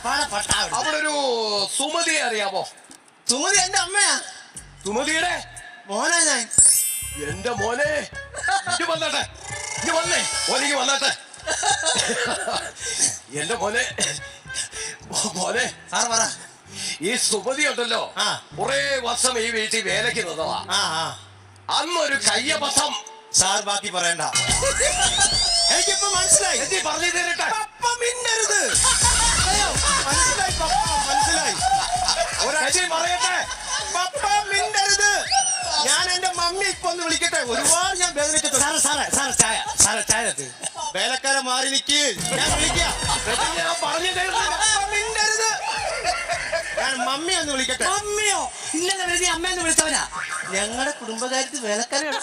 അവിടെ ഒരു സുമതിയെ അറിയാമോ? സുമതി എന്റെ അമ്മയാ. സുമതിയുടെ മോനാ ഞാൻ. എന്റെ മോനെ ഇനി വന്നാട്ടെ, ഇനി വന്നേ മോനിക്ക് വന്നാട്ടെ. എന്റെ മോനെ മോനെ സാർ പറ. ഈ സുമതി ഉണ്ടല്ലോ, കുറെ വർഷം ഈ വീട്ടിൽ വേലയ്ക്ക് നിന്നതാ. അന്നൊരു കയ്യബദ്ധം. സാർ ബാക്കി പറയണ്ട, എനിക്കിപ്പോ മനസ്സിലായി. എന്തി പറഞ്ഞു തരട്ടെ. പപ്പ മിണ്ടരുത്. മനസ്സിലായി പപ്പ, മനസ്സിലായി. ഒരാഴ്ച പറയട്ടെ. പപ്പ മിണ്ടരുത്. ഞാൻ എന്റെ മമ്മി ഇപ്പൊ ഒന്ന് വിളിക്കട്ടെ. ഒരുപാട് ഞാൻ വേദനിച്ചിട്ടുണ്ട്. വേലക്കാരെ മാറി നിൽക്ക്, ഞാൻ വിളിക്കാം. ഞാൻ പറഞ്ഞു മിണ്ടരുത്. ഞാൻ മമ്മി ഒന്ന് വിളിക്കട്ടെ. മമ്മിയോ? ഇന്നലെ വെറുതെ അമ്മയെന്ന് വിളിച്ചവനാ. ഞങ്ങളുടെ കുടുംബകാര്യത്തിൽ വേലക്കാരാണ്.